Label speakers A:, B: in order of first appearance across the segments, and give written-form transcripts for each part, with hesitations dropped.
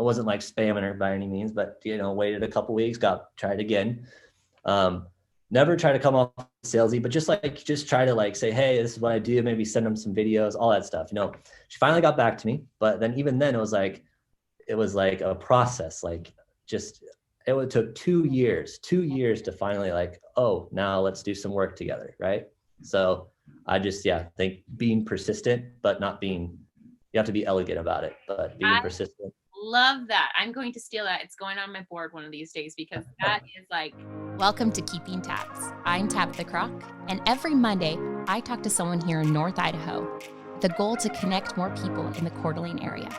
A: wasn't like spamming her by any means, but waited a couple weeks, tried again. Never try to come off salesy, but just try to like say, hey, this is what I do. Maybe send them some videos, all that stuff. She finally got back to me, but then even then it was like a process. Like it took 2 years to finally like, oh, now let's do some work together, right? So I just think being persistent, but not being. You have to be elegant about it, but being persistent.
B: Love that. I'm going to steal that. It's going on my board one of these days because that is like. Welcome to Keeping Tabs. I'm Tabitha Croc, and every Monday I talk to someone here in North Idaho. The goal to connect more people in the Coeur d'Alene area.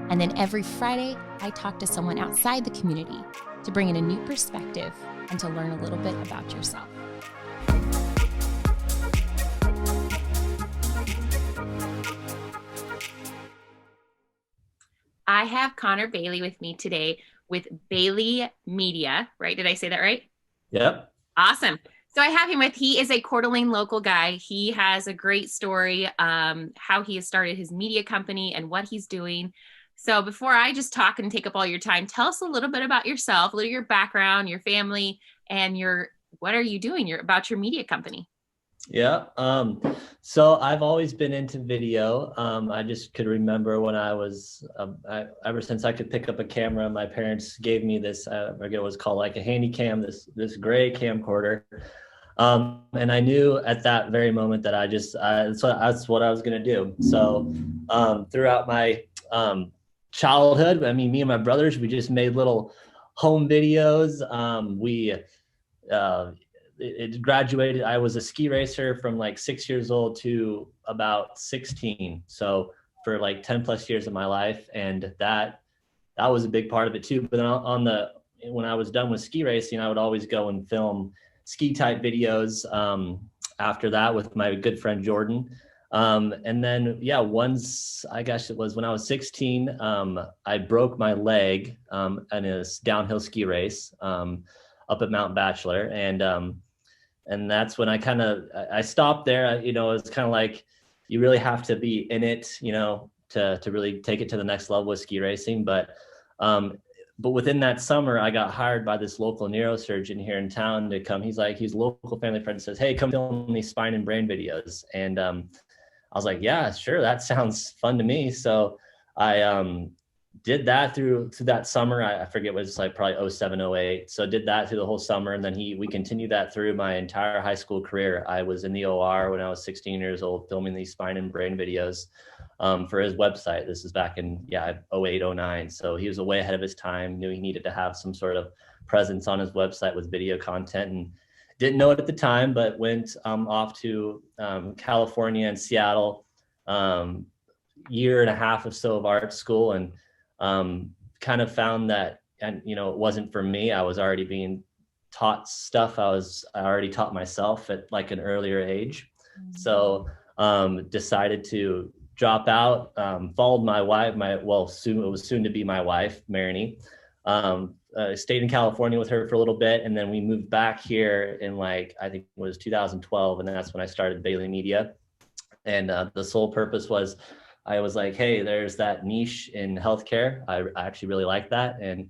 B: And then every Friday I talk to someone outside the community to bring in a new perspective and to learn a little bit about yourself. I have Connor Bailey with me today with Bailey Media, right? Did I say that right?
A: Yep.
B: Awesome. So I have him he is a Coeur d'Alene local guy. He has a great story, how he has started his media company and what he's doing. So before I just talk and take up all your time, tell us a little bit about yourself, a little your background, your family, and what are you doing about your media company?
A: Yeah. So I've always been into video. I just could remember when I was, ever since I could pick up a camera, my parents gave me this, I forget what it was called, like a handy cam, this gray camcorder. And I knew at that very moment that that's what I was going to do. So, throughout my, childhood, I mean, me and my brothers, we just made little home videos. It graduated. I was a ski racer from like 6 years old to about 16. So for like 10 plus years of my life. And that was a big part of it too. But then when I was done with ski racing, I would always go and film ski type videos after that with my good friend Jordan. And then, once I guess it was when I was 16, I broke my leg in a downhill ski race up at Mount Bachelor. And that's when I stopped there. It's kind of like, you really have to be in it, to really take it to the next level with ski racing. But within that summer, I got hired by this local neurosurgeon here in town to come. He's a local family friend, says, hey, come film these spine and brain videos. And I was like, yeah, sure. That sounds fun to me. So I did that through that summer. I forget, it was like probably 07, 08. So did that through the whole summer. And then we continued that through my entire high school career. I was in the OR when I was 16 years old, filming these spine and brain videos for his website. This is back in 08, 09. So he was way ahead of his time, knew he needed to have some sort of presence on his website with video content, and didn't know it at the time, but went off to California and Seattle, year and a half or so of art school, and kind of found that, and it wasn't for me. I was already being taught stuff I already taught myself at like an earlier age. Mm-hmm. So decided to drop out, followed my wife, it was soon to be my wife, Marini. Stayed in California with her for a little bit, and then we moved back here in I think it was 2012, and that's when I started Bailey Media. And the sole purpose was, I was like, hey, there's that niche in healthcare. I actually really like that, and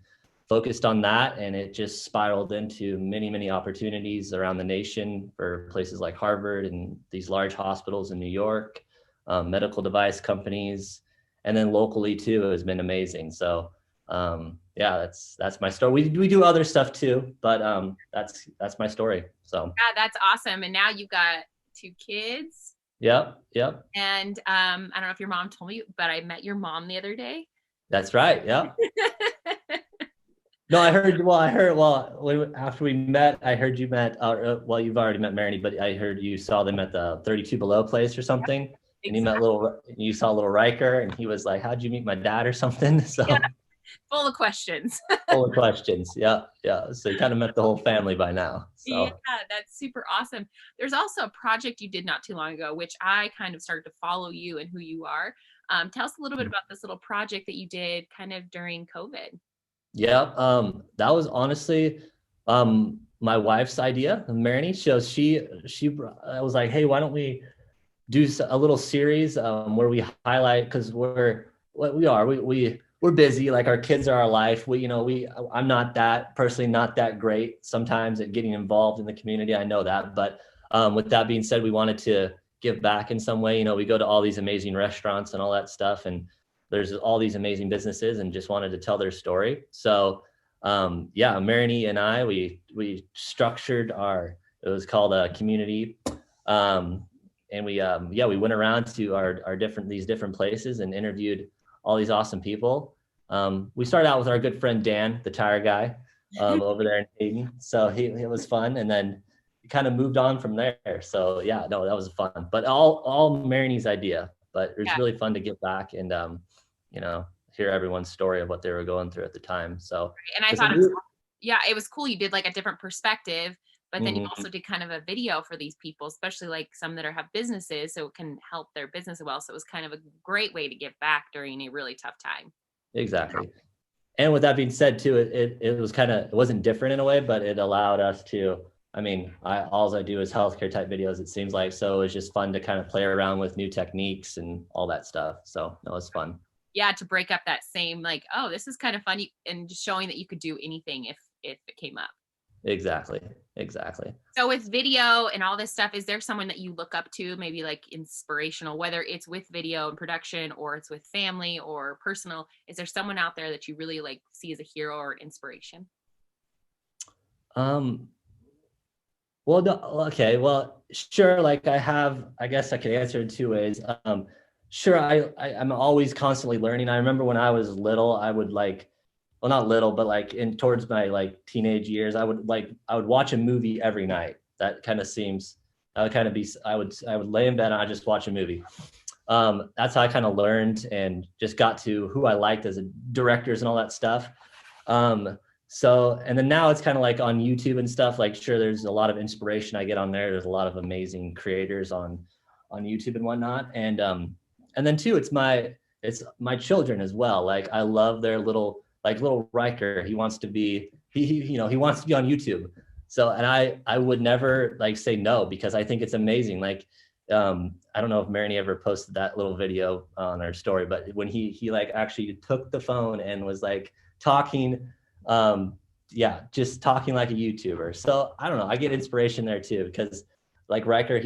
A: focused on that. And it just spiraled into many, many opportunities around the nation for places like Harvard and these large hospitals in New York, medical device companies, and then locally too. It has been amazing. So that's my story. We do other stuff too, but that's my story. So
B: yeah, that's awesome. And now you've got 2 kids.
A: Yep.
B: And I don't know if your mom told me, but I met your mom the other day.
A: That's right. Yeah. No, after we met, I heard you met, you've already met Marini, but I heard you saw them at the 32 Below place or something. Yeah, exactly. And you saw little Riker, and he was like, how'd you meet my dad or something? So
B: yeah. Full of questions.
A: Full of questions. Yeah. So you kind of met the whole family by now. So.
B: Yeah, that's super awesome. There's also a project you did not too long ago, which I kind of started to follow you and who you are. Tell us a little bit about this little project that you did kind of during COVID.
A: Yeah, that was honestly my wife's idea, Marini. So she was like, hey, why don't we do a little series where we highlight, because we we're busy. Like our kids are our life. I'm not that personally, not that great sometimes at getting involved in the community. I know that, but with that being said, we wanted to give back in some way. We go to all these amazing restaurants and all that stuff, and there's all these amazing businesses, and just wanted to tell their story. So Marini and I, we structured it was called a community. And we went around to these different places and interviewed all these awesome people. We started out with our good friend Dan, the tire guy, over there in Hayden. So it was fun, and then kind of moved on from there. So yeah, no, that was fun. But all Marini's idea. But it was really fun to get back and hear everyone's story of what they were going through at the time. So
B: and I thought it was cool. You did like a different perspective. But then you also did kind of a video for these people, especially like some that have businesses, so it can help their business as well. So it was kind of a great way to give back during a really tough time.
A: Exactly. And with that being said too, it was it wasn't different in a way, but it allowed us to, all I do is healthcare type videos, it seems like. So it was just fun to kind of play around with new techniques and all that stuff. So that was fun.
B: Yeah, to break up that same like, oh, this is kind of fun, and just showing that you could do anything if it came up.
A: Exactly.
B: So with video and all this stuff, is there someone that you look up to, maybe like inspirational, whether it's with video and production or it's with family or personal? Is there someone out there that you really like see as a hero or inspiration?
A: Well, sure. Like I guess I could answer in two ways. Sure. I'm always constantly learning. I remember when I was little, I would well, not little, but like towards my teenage years, I would watch a movie every night. That kind of seems, I would lay in bed and I just watch a movie. That's how I kind of learned and just got to who I liked as directors and all that stuff. So, and then now it's kind of like on YouTube and stuff, like, sure, there's a lot of inspiration I get on there. There's a lot of amazing creators on YouTube and whatnot. And then too, it's my children as well. Like I love their little Riker, he wants to be on YouTube. So, and I would never say no, because I think it's amazing. I don't know if Marini ever posted that little video on her story, but when he actually took the phone and was talking, just talking like a YouTuber. So I don't know, I get inspiration there too, because Riker,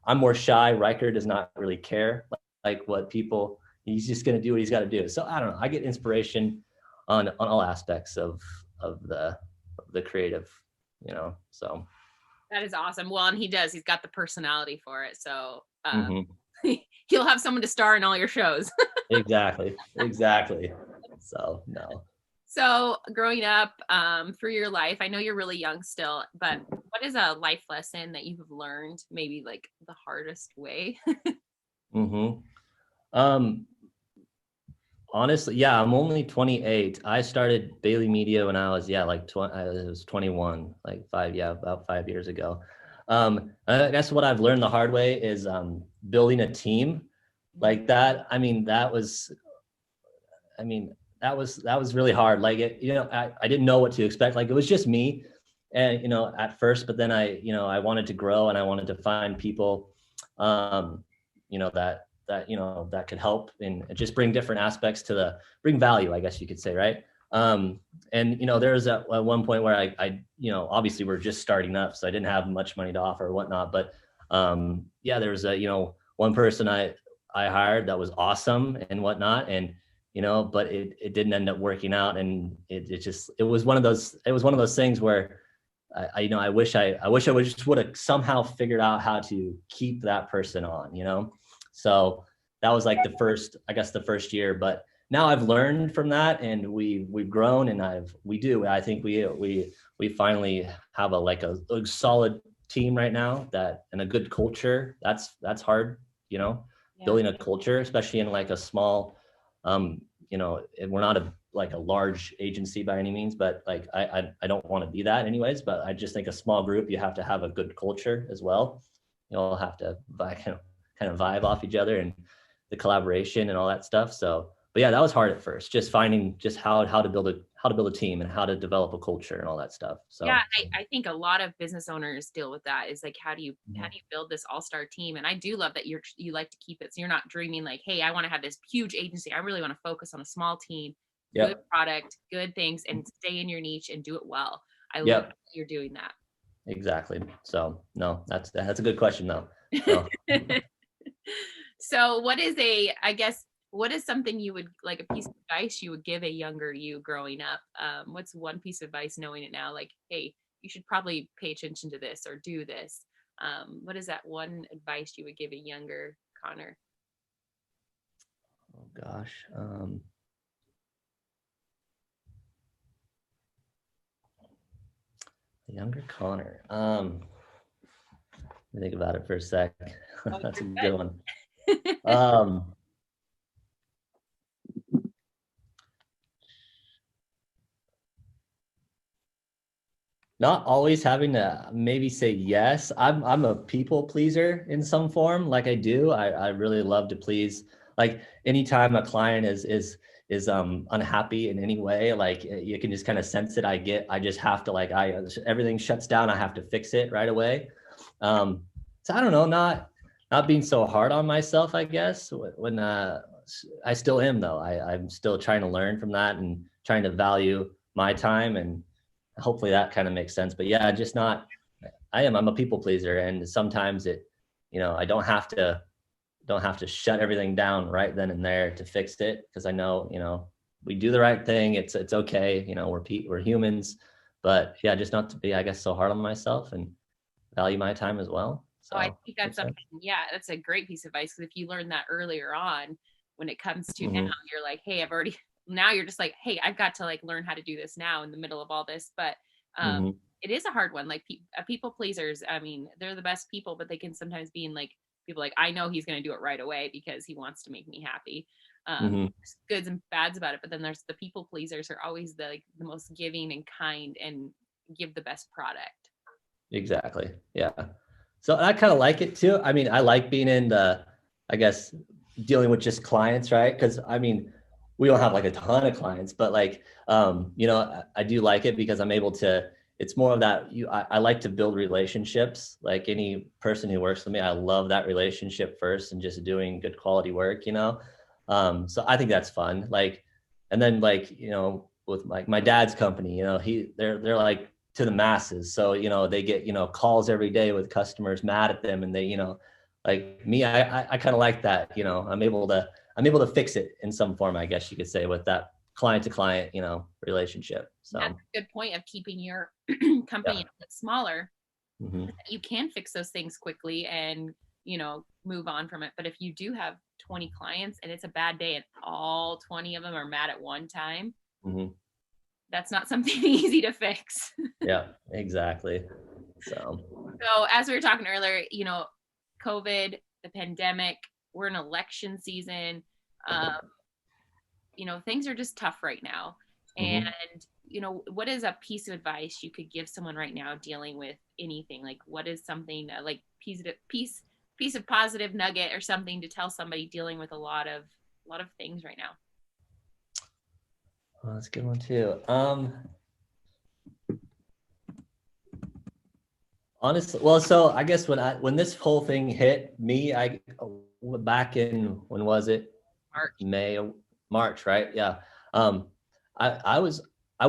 A: I'm more shy. Riker does not really care what people, he's just going to do what he's got to do. So I don't know. I get inspiration on all aspects of the creative, so.
B: That is awesome. Well, and he's got the personality for it. So he'll have someone to star in all your shows.
A: Exactly. So no.
B: So growing up through your life, I know you're really young still, but what is a life lesson that you've learned, maybe the hardest way?
A: Honestly, yeah, I'm only 28. I started Bailey Media when I was, I was 21, about 5 years ago. I guess what I've learned the hard way is building a team like that. That was really hard. I didn't know what to expect. It was just me, and at first, but then I wanted to grow, and I wanted to find people, that could help and just bring different aspects bring value, I guess you could say, right? And there was at one point where I obviously we're just starting up, so I didn't have much money to offer or whatnot, but there was one person I hired that was awesome and whatnot, and but it didn't end up working out, and it was one of those things where I wish I would have somehow figured out how to keep that person on, So that was the first year, but now I've learned from that, and we've grown, and I think we finally have a solid team right now, and a good culture. That's hard, building a culture, especially in a small, we're not a large agency by any means, but I don't want to be that anyways, but I just think a small group, you have to have a good culture as well. You all have to kind of vibe off each other and the collaboration and all that stuff. So, but yeah, that was hard at first, just finding just how to build a team and how to develop a culture and all that stuff.
B: Yeah,
A: So
B: I think a lot of business owners deal with that, is like, how do you build this all-star team? And I do love that you like to keep it, so you're not dreaming like, hey, I want to have this huge agency. I really want to focus on a small team, good
A: yep,
B: product, good things, and stay in your niche and do it well. I love
A: yep,
B: that you're doing that.
A: exactly. So no, that's a good question though. So
B: So what is something you would, like, a piece of advice you would give a younger you growing up? What's one piece of advice, knowing it now, like, hey, you should probably pay attention to this or do this? What is that one advice you would give a younger Connor?
A: oh gosh, younger Connor. Let me think about it for a sec.
B: Oh,
A: That's a
B: you're
A: good one.
B: good.
A: Not always having to maybe say yes. I'm a people pleaser in some form. Like I do. I really love to please. Like anytime a client is unhappy in any way, like you can just kind of sense it. I just have to, like, everything shuts down. I have to fix it right away. So I don't know, not being so hard on myself, I guess. When I still am though. I'm still trying to learn from that and trying to value my time, and hopefully that kind of makes sense. But yeah, just not, I'm a people pleaser, and sometimes I don't have to shut everything down right then and there to fix it, because I know, we do the right thing. It's okay. We're humans, but yeah, just not to be, I guess, so hard on myself and value my time as well.
B: Oh, I
A: So
B: think that's
A: makes sense.
B: something, yeah, that's a great piece of advice, because if you learn that earlier on, when it comes to now,
A: Mm-hmm.
B: you're like, hey, now you're just like, hey, I've got to, like, learn how to do this now in the middle of all this. But
A: Mm-hmm.
B: it is a hard one. Like, people pleasers, I mean, they're the best people, but they can sometimes be in, like, people like, I know he's going to do it right away because he wants to make me happy.
A: Mm-hmm.
B: There's goods and bads about it, but then there's the people pleasers, are always the most giving and kind and give the best product.
A: Exactly. Yeah. So I kind of like it too. I mean, I like being in I guess, dealing with just clients, right? Because I mean, we don't have like a ton of clients, but like, I do like it because I'm able to. It's more of that. I like to build relationships. Like any person who works with me, I love that relationship first, and just doing good quality work. So I think that's fun. Like, and then, like, with like my dad's company, they're like to the masses. So, they get, calls every day with customers mad at them, and they, like me, I kind of like that. I'm able to fix it in some form, I guess you could say, with that client to client, relationship.
B: That's
A: So
B: a good point of keeping your company
A: yeah.
B: a bit smaller.
A: Mm-hmm.
B: You can fix those things quickly and, move on from it. But if you do have 20 clients and it's a bad day and all 20 of them are mad at one time,
A: Mm-hmm.
B: that's not something easy to fix.
A: Yeah, exactly. So
B: So as we were talking earlier, COVID, the pandemic, we're in election season. Um, things are just tough right now. And,
A: mm-hmm.
B: what is a piece of advice you could give someone right now dealing with anything? Like, what is something, like piece of positive nugget or something to tell somebody dealing with a lot of things right now?
A: Well, that's a good one too. Honestly, well, so I guess when this whole thing hit me, I back in, when was it?
B: March.
A: March, right? Yeah. Um, I was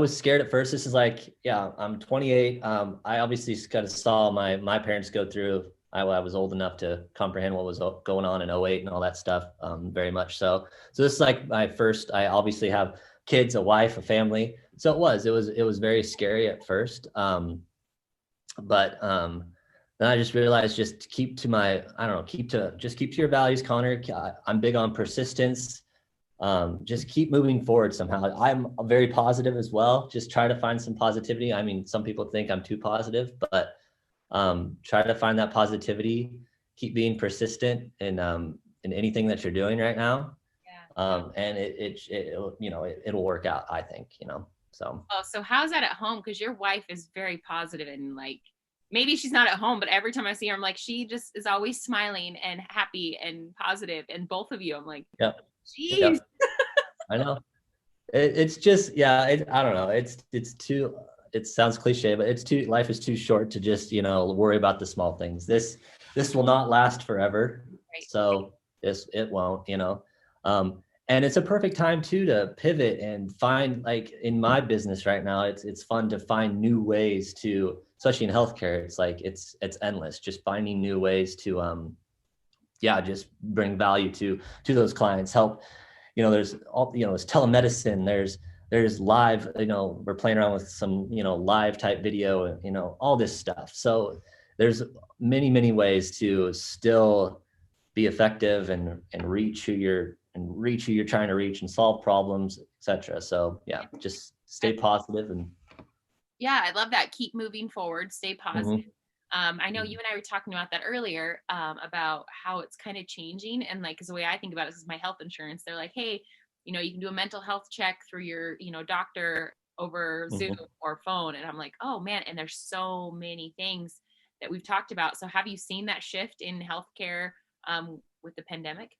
A: scared at first. This is like, yeah, I'm 28. I obviously kind of saw my parents go through. I was old enough to comprehend what was going on in '08 and all that stuff. Very much so. So this is like my first. I obviously have kids, a wife, a family. So it was very scary at first. But then I just realized, just keep to my, I don't know, keep to your values, Connor. I'm big on persistence. Just keep moving forward somehow. I'm very positive as well. Just try to find some positivity. I mean, some people think I'm too positive, but try to find that positivity. Keep being persistent in anything that you're doing right now.
B: Yeah.
A: And it'll work out, I think, so.
B: Oh, so how's that at home? Because your wife is very positive and, like, maybe she's not at home, but every time I see her, I'm like, she just is always smiling and happy and positive. And both of you, I'm like,
A: Yeah.
B: geez.
A: Yeah. I know. It's just, yeah, I don't know. It's too, it sounds cliche, but life is too short to just, worry about the small things. This will not last forever.
B: Right.
A: So it won't, and it's a perfect time too to pivot and find, like in my business right now, it's fun to find new ways to, especially in healthcare, it's like, it's endless, just finding new ways to, yeah, just bring value to those clients, help. There's all, there's telemedicine, there's live, we're playing around with some, live type video, all this stuff. So there's many ways to still be effective and reach who you're trying to reach and solve problems, etc. So yeah, just stay positive and
B: yeah, I love that. Keep moving forward, stay positive.
A: mm-hmm.
B: I know you and I were talking about that earlier, about how it's kind of changing. And like, cause the way I think about it is my health insurance. They're like, hey, you can do a mental health check through your, doctor over Zoom
A: Mm-hmm.
B: or phone. And I'm like, oh man. And there's so many things that we've talked about. So have you seen that shift in healthcare, with the pandemic?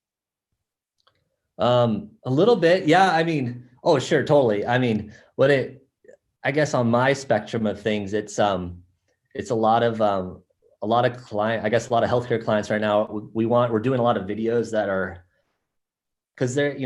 A: A little bit, yeah. I mean, oh sure, totally. I mean, I guess on my spectrum of things, it's a lot of client, I guess a lot of healthcare clients right now. We're doing a lot of videos that are, because they're,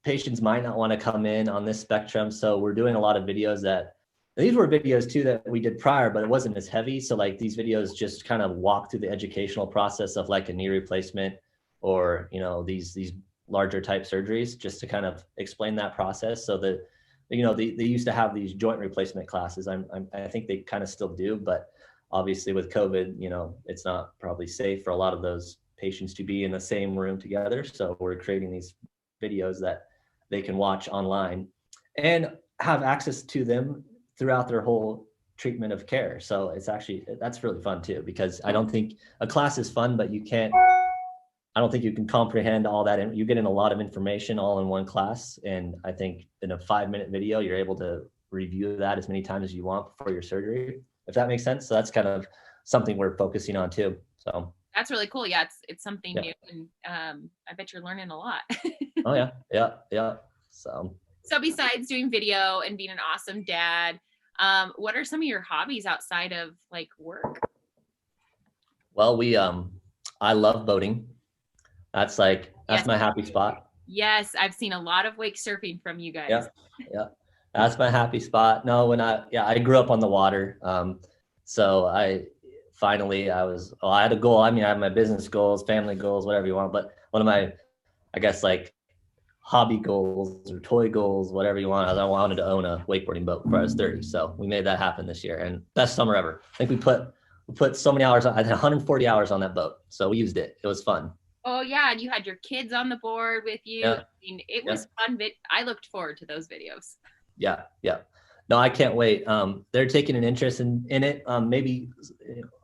A: patients might not want to come in on this spectrum. So we're doing a lot of videos that, these were videos too that we did prior, but it wasn't as heavy. So like these videos just kind of walk through the educational process of like a knee replacement or, these larger type surgeries, just to kind of explain that process. So that, they used to have these joint replacement classes. I think they kind of still do, but obviously with COVID, it's not probably safe for a lot of those patients to be in the same room together. So we're creating these videos that they can watch online and have access to them throughout their whole treatment of care. So that's really fun too, because I don't think a class is fun, but I don't think you can comprehend all that. And you get in a lot of information all in one class. And I think in a 5-minute video, you're able to review that as many times as you want before your surgery, if that makes sense. So that's kind of something we're focusing on too. So
B: That's really cool. Yeah. It's something
A: yeah.
B: new. And, I bet you're learning a lot.
A: Oh yeah. Yeah. So
B: besides doing video and being an awesome dad, what are some of your hobbies outside of like work?
A: well, I love boating. That's
B: Yes.
A: my happy spot.
B: Yes, I've seen a lot of wake surfing from you guys.
A: Yeah. Yeah. That's my happy spot. No, I grew up on the water. So I had a goal. I mean, I have my business goals, family goals, whatever you want, but one of my, I guess, like hobby goals or toy goals, whatever you want, I wanted to own a wakeboarding boat before I was 30. So we made that happen this year, and best summer ever. I think we put so many hours, I had 140 hours on that boat. So we used it. It was fun.
B: Oh yeah, and you had your kids on the board with you.
A: Yeah.
B: I mean, it
A: Yeah.
B: was fun. I looked forward to those videos.
A: Yeah. Yeah. No, I can't wait. They're taking an interest in it. Maybe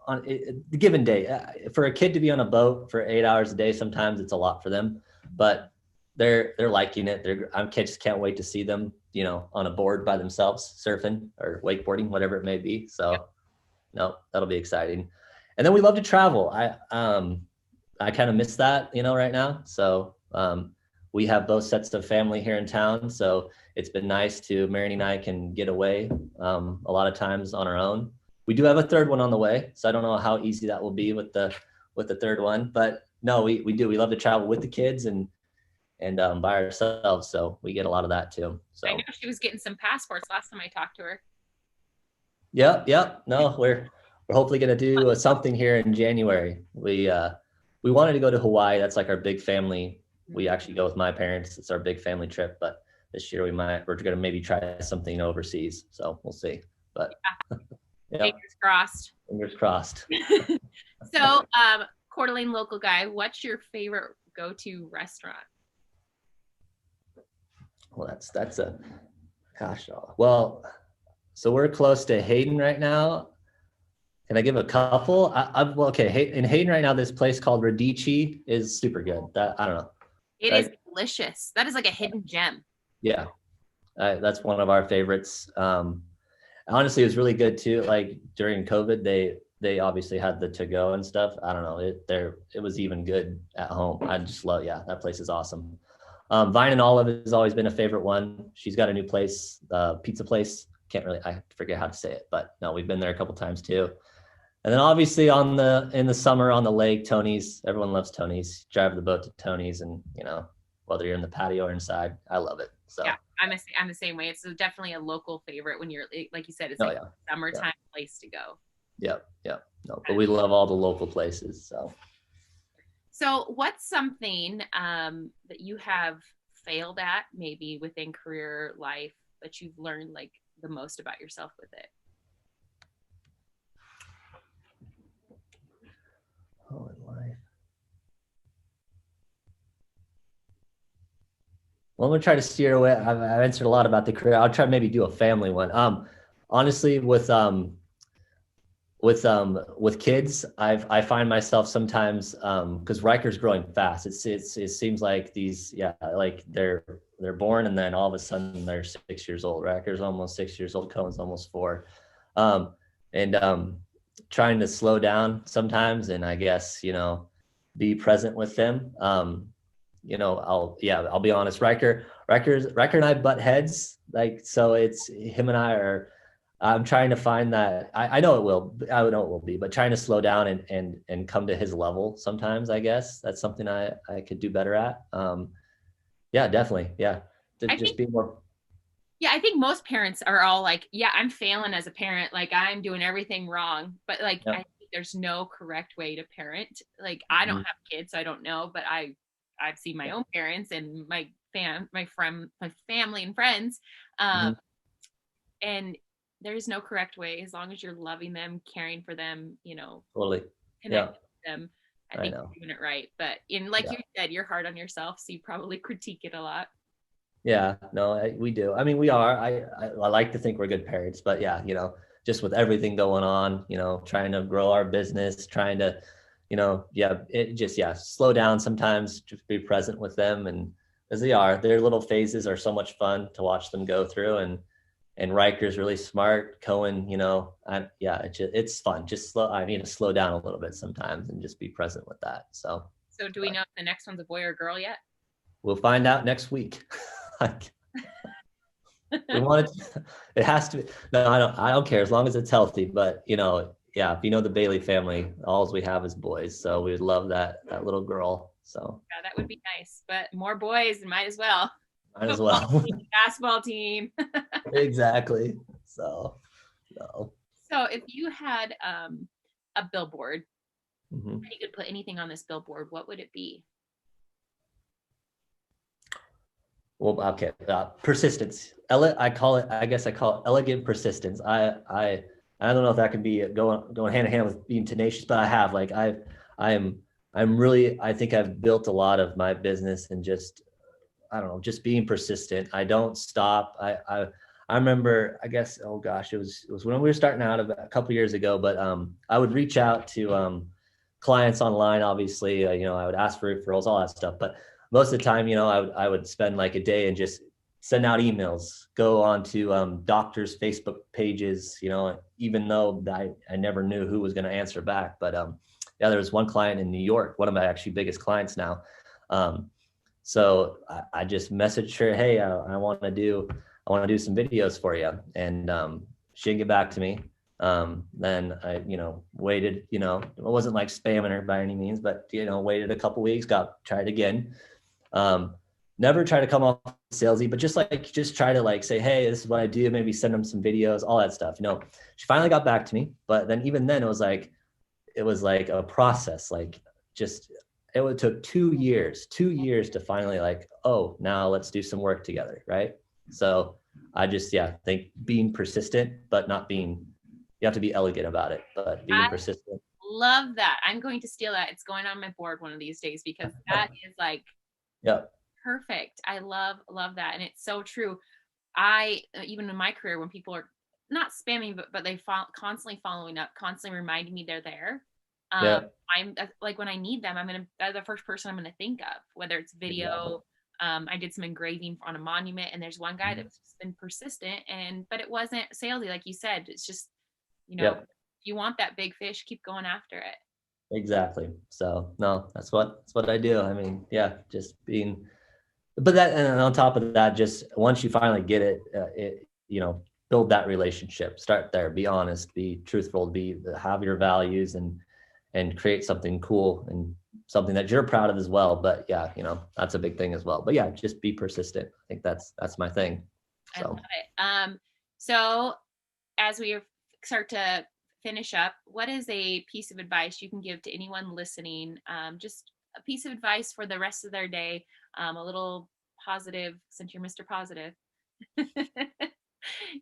A: on the given day, for a kid to be on a boat for 8 hours a day, sometimes it's a lot for them, but they're liking it. I just can't wait to see them, on a board by themselves, surfing or wakeboarding, whatever it may be. So no, that'll be exciting. And then we love to travel. I kind of miss that, right now. So we have both sets of family here in town. So it's been nice Marini and I can get away a lot of times on our own. We do have a third one on the way. So I don't know how easy that will be with the third one, but no, we do. We love to travel with the kids and by ourselves. So we get a lot of that too. So
B: I know she was getting some passports last time I talked to her.
A: Yep. No, we're hopefully going to do something here in January. We wanted to go to Hawaii. That's like our big family. We actually go with my parents. It's our big family trip, but this year we're going to maybe try something overseas. So we'll see, but
B: yeah. Fingers crossed.
A: Fingers crossed.
B: So, Coeur d'Alene local guy, what's your favorite go-to restaurant?
A: Well, that's a gosh. Well, so we're close to Hayden right now. Can I give a couple? Okay. In Hayden right now, this place called Radici is super good. I don't know.
B: It is delicious. That is like a hidden gem.
A: Yeah. That's one of our favorites. Honestly, it was really good too. Like during COVID, they obviously had the to-go and stuff. I don't know. It was even good at home. I just love, that place is awesome. Vine and Olive has always been a favorite one. She's got a new place, pizza place. I forget how to say it, but no, we've been there a couple times too. And then obviously in the summer on the lake, Tony's. Everyone loves Tony's. Drive the boat to Tony's, and whether you're in the patio or inside, I love it. So
B: yeah, I'm the same way. It's definitely a local favorite when you're, like you said, it's
A: oh
B: like
A: yeah,
B: a summertime
A: yeah,
B: place to go.
A: yeah. No, but we love all the local places.
B: So what's something that you have failed at, maybe within career life, that you've learned like the most about yourself with it?
A: Oh, in life. Well, I'm gonna try to steer away. I've answered a lot about the career. I'll try to maybe do a family one. Honestly, with kids, I find myself sometimes because Riker's growing fast. It seems like like they're born and then all of a sudden they're 6 years old. Riker's almost 6 years old. Cohen's almost 4, and trying to slow down sometimes, and I guess be present with them. I'll be honest. Riker and I butt heads, like, so it's him and I are. I'm trying to find that. I know it will. I know it will be, but trying to slow down and come to his level sometimes. I guess that's something I could do better at. Yeah, definitely. Yeah, just be more.
B: Yeah, I think most parents are all like, yeah, I'm failing as a parent. Like I'm doing everything wrong. But like, I
A: Yep.
B: think there's no correct way to parent. Like I don't
A: Mhm.
B: have kids, so I don't know, but I've seen my own parents and my family and friends. Um,
A: Mhm.
B: and there's no correct way as long as you're loving them, caring for them,
A: Totally. Yeah,
B: connecting with them. I
A: I
B: think
A: know.
B: you're doing it right. But like
A: Yeah.
B: you said, you're hard on yourself, so you probably critique it a lot.
A: Yeah, no, we do. I mean, we are. I like to think we're good parents, but yeah, just with everything going on, trying to grow our business, trying to, slow down sometimes, just be present with them, and as they are, their little phases are so much fun to watch them go through, and Riker's really smart. Cohen, it's fun. I need to slow down a little bit sometimes and just be present with that. So,
B: So do we
A: but
B: know if the next one's a boy or girl yet?
A: we'll find out next week. We want it. It has to be. No, I don't care as long as it's healthy. But yeah, if you know the Bailey family, all we have is boys. So we would love that little girl. So
B: Yeah, that would be nice. But more boys, might as well.
A: might as
B: Football
A: well.
B: team, basketball team.
A: Exactly. So no.
B: So if you had a billboard,
A: Mhm.
B: and you could put anything on this billboard, what would it be?
A: Well, okay. Persistence. I call it. I guess I call it elegant persistence. I don't know if that can be going hand in hand with being tenacious, but I have like I am I'm really I think I've built a lot of my business and just I don't know, just being persistent. I don't stop. I remember, I guess, oh gosh, it was when we were starting out a couple years ago, but I would reach out to clients online, obviously, I would ask for referrals, all that stuff. But most of the time, I would spend like a day and just send out emails, go on to doctors' Facebook pages, even though I never knew who was going to answer back. But yeah, there was one client in New York, one of my actually biggest clients now. So I just messaged her, hey, I want to do some videos for you, and she didn't get back to me. Then I, waited. It wasn't like spamming her by any means, but waited a couple weeks, tried again. Um, Never try to come off salesy, but just try to like say, hey, this is what I do. Maybe send them some videos, all that stuff. She finally got back to me, but then even then it was like a process, like just it took 2 years to finally like, oh, now let's do some work together, right? So I just think being persistent, but not being, you have to be elegant about it, but being
B: I
A: persistent.
B: love that. I'm going to steal that. It's going on my board one of these days because that is like
A: Yeah.
B: perfect. I love that, and it's so true. I even in my career when people are not spamming, but they constantly following up, constantly reminding me they're there. Um,
A: Yeah.
B: I'm like when I need them, they're the first person I'm gonna think of, whether it's
A: Exactly.
B: video. I did some engraving on a monument, and there's one guy that's been persistent, but it wasn't salesy, like you said. It's just,
A: Yep.
B: if you want that big fish, keep going after it.
A: Exactly. So no, that's what I do. I mean, yeah, just being But that, and on top of that, just once you finally get it, build that relationship, start there, be honest, be truthful, have your values, and create something cool and something that you're proud of as well. But yeah, that's a big thing as well. But yeah, just be persistent. I think that's my thing.
B: I
A: So
B: love it. So as we start to finish up, what is a piece of advice you can give to anyone listening? Just a piece of advice for the rest of their day, a little positive, since you're Mr. Positive.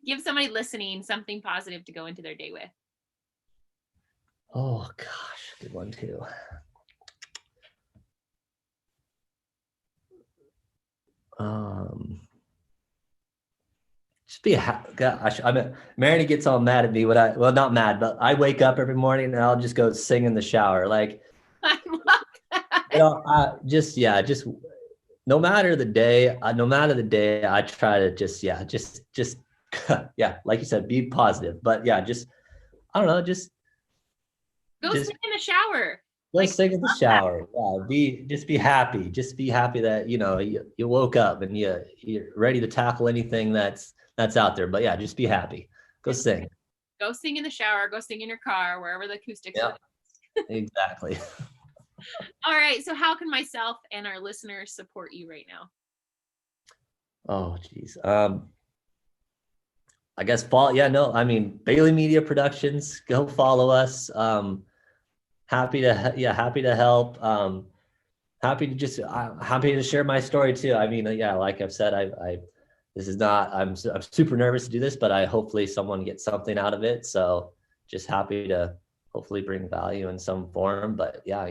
B: Give somebody listening something positive to go into their day with.
A: oh gosh, good one too. Just be gosh, Marinette gets all mad at me when not mad, but I wake up every morning and I'll just go sing in the shower. Like,
B: I love that.
A: just no matter the day, I try to just yeah, like you said, be positive. But yeah, just I don't know, just
B: Go sing in the shower.
A: go sing in the shower. Yeah, be happy. Just be happy that you woke up and you're ready to tackle anything that's out there. But yeah, just be happy. Go sing.
B: Go sing in the shower. Go sing in your car, wherever the acoustics are.
A: Exactly.
B: All right. So how can myself and our listeners support you right now?
A: Oh, geez. I guess Bailey Media Productions. Go follow us. Happy to help. Happy to share my story too. I mean, yeah, like I've said, I'm super nervous to do this, but hopefully someone gets something out of it. So just happy to hopefully bring value in some form. But yeah,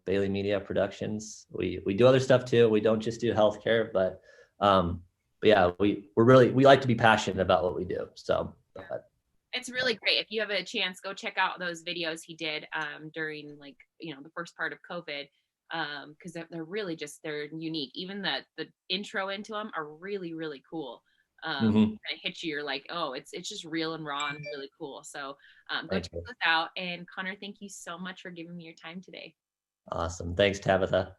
A: Bailey Media Productions, we do other stuff too. We don't just do healthcare, but yeah, we like to be passionate about what we do. So
B: it's really great. If you have a chance, go check out those videos he did during the first part of COVID, because they're really they're unique. Even the intro into them are really, really cool. Kind of hit you, you're like, oh, it's just real and raw and really cool. So go check those out. And Connor, thank you so much for giving me your time today.
A: Awesome. Thanks, Tabitha.